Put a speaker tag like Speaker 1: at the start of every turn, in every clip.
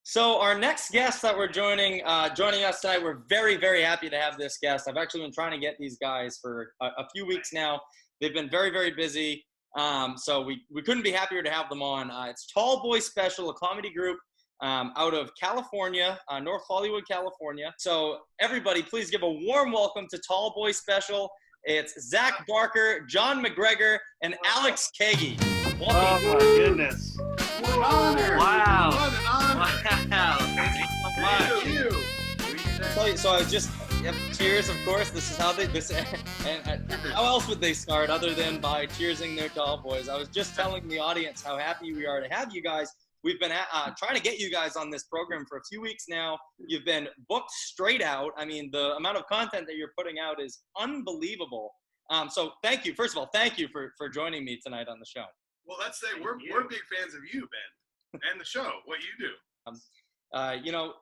Speaker 1: So our next guest that we're joining us tonight, we're very, very happy to have this guest. I've actually been trying to get these guys for a few weeks now. They've been very, very busy. So we couldn't be happier to have them on. It's Tall Boy Special, a comedy group out of California, North Hollywood, California. So everybody, please give a warm welcome to Tall Boy Special. It's Zach Barker, John McGregor, and Alex Kagi.
Speaker 2: Welcome. Oh my goodness.
Speaker 3: What an honor.
Speaker 2: Wow.
Speaker 3: What an honor.
Speaker 2: Wow. Thank you so much.
Speaker 3: Thank you.
Speaker 1: So I was just, cheers, of course. This is how how else would they start other than by cheersing their tall boys? I was just telling the audience how happy we are to have you guys. We've been trying to get you guys on this program for a few weeks now. You've been booked straight out. I mean, the amount of content that you're putting out is unbelievable. So thank you. First of all, thank you for joining me tonight on the show.
Speaker 3: Well, let's say we're big fans of you, Ben, and the show, what you do.
Speaker 1: You know,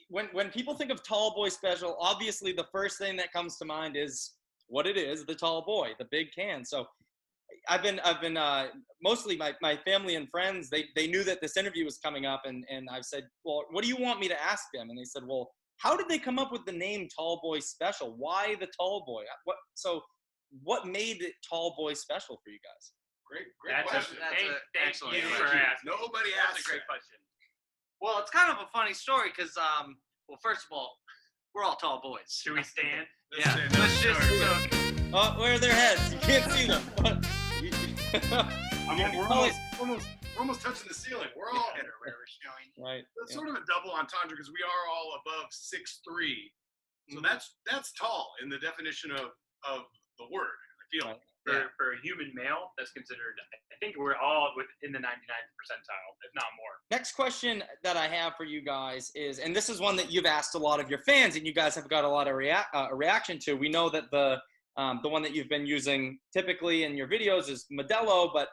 Speaker 1: when people think of Tall Boy Special, obviously the first thing that comes to mind is what it is, the tall boy, the big can. So I've been mostly my family and friends, they knew that this interview was coming up, and I've said, well, what do you want me to ask them? And they said, well, how did they come up with the name Tall Boy Special? Why the tall boy? What made it Tall Boy Special for you guys?
Speaker 3: Great question.
Speaker 2: Thank you for asking.
Speaker 3: Nobody
Speaker 2: That's
Speaker 3: asked
Speaker 2: a great question.
Speaker 4: Well, it's kind of a funny story because, well, first of all, we're all tall boys.
Speaker 2: Should we stand?
Speaker 4: Let's just.
Speaker 1: Oh, where are their heads? You can't see them.
Speaker 3: I mean, we're almost touching the ceiling. We're all
Speaker 4: Where we're showing.
Speaker 1: Right.
Speaker 3: It's sort of a double entendre because we are all above 6'3", so that's tall in the definition of the word. I feel.
Speaker 1: Right.
Speaker 2: For a human male, that's considered, I think we're all within the 99th percentile, if not more.
Speaker 1: Next question that I have for you guys is, and this is one that you've asked a lot of your fans, and you guys have got a lot of reaction to. We know that the one that you've been using typically in your videos is Modelo, but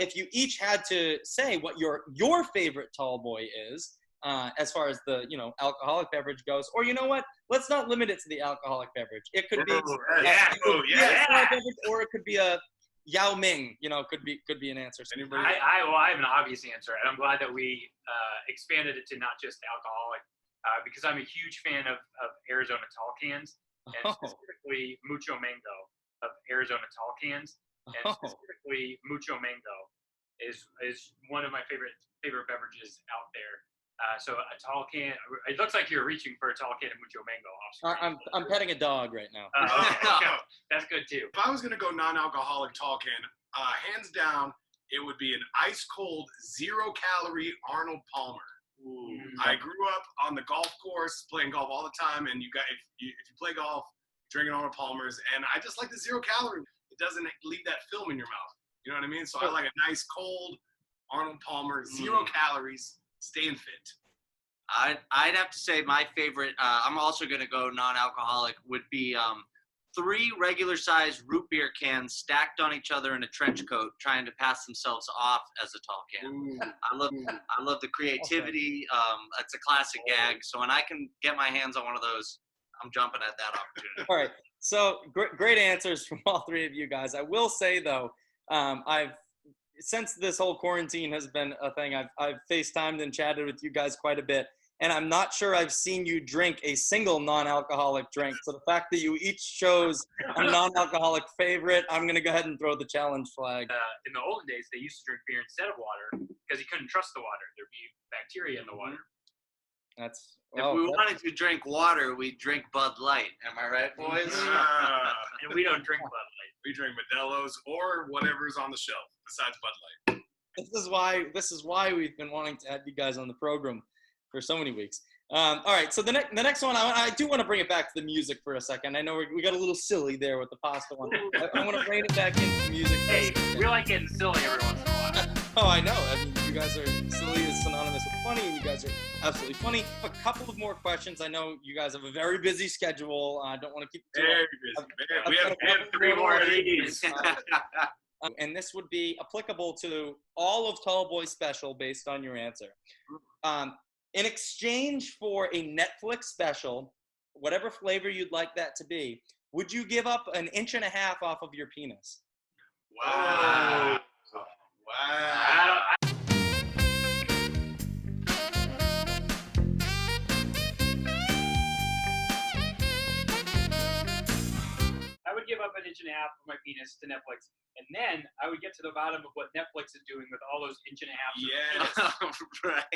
Speaker 1: if you each had to say what your favorite tall boy is, as far as the alcoholic beverage goes, or you know what, let's not limit it to the alcoholic beverage. It could be or it could be a Yao Ming. Could be an answer. So anybody?
Speaker 2: I have an obvious answer, and I'm glad that we expanded it to not just alcoholic, because I'm a huge fan of Arizona tall cans, and specifically Mucho Mango of Arizona tall cans, and specifically Mucho Mango is one of my favorite beverages out there. So a tall can. It looks like you're reaching for a tall can of Mucho Mango.
Speaker 1: I'm petting a dog right now.
Speaker 2: That's good too.
Speaker 3: If I was gonna go non-alcoholic tall can, hands down, it would be an ice cold 0-calorie Arnold Palmer.
Speaker 2: Ooh.
Speaker 3: I grew up on the golf course playing golf all the time, and if you play golf, drinking Arnold Palmers, and I just like the 0-calorie. It doesn't leave that film in your mouth. You know what I mean? So I like a nice cold Arnold Palmer, 0 calories. Staying fit.
Speaker 4: I'd have to say my favorite, I'm also going to go non-alcoholic, would be 3 regular-sized root beer cans stacked on each other in a trench coat trying to pass themselves off as a tall can.
Speaker 3: Ooh.
Speaker 4: I love the creativity. It's a classic gag. So when I can get my hands on one of those, I'm jumping at that opportunity.
Speaker 1: All right. So great answers from all 3 of you guys. I will say, though, since this whole quarantine has been a thing, I've FaceTimed and chatted with you guys quite a bit, and I'm not sure I've seen you drink a single non-alcoholic drink. So the fact that you each chose a non-alcoholic favorite, I'm going to go ahead and throw the challenge flag.
Speaker 2: In the olden days, they used to drink beer instead of water because you couldn't trust the water. There'd be bacteria in the water.
Speaker 4: If we wanted to drink water, we'd drink Bud Light. Am I right, boys?
Speaker 2: And we don't drink Bud Light.
Speaker 3: We drink Modelo's or whatever's on the shelf besides Bud Light.
Speaker 1: This is why we've been wanting to have you guys on the program for so many weeks. All right, so the next one, I do want to bring it back to the music for a second. I know we got a little silly there with the pasta one. I want to bring it back into music.
Speaker 2: Hey, we like getting silly every once in a while.
Speaker 1: Oh, I know. I mean, you guys are silly is synonymous with funny, and you guys are absolutely funny. A couple of more questions. I know you guys have a very busy schedule. I don't want to keep it too
Speaker 3: Very busy. We have 3 more of these.
Speaker 1: And this would be applicable to all of Tall Boy Special based on your answer. In exchange for a Netflix special, whatever flavor you'd like that to be, would you give up an 1.5 inches off of your penis?
Speaker 3: Wow. Wow.
Speaker 2: give up an inch and a half of my penis to Netflix, and then I would get to the bottom of what Netflix is doing with all those inch and a half.
Speaker 3: Yes.
Speaker 4: Right.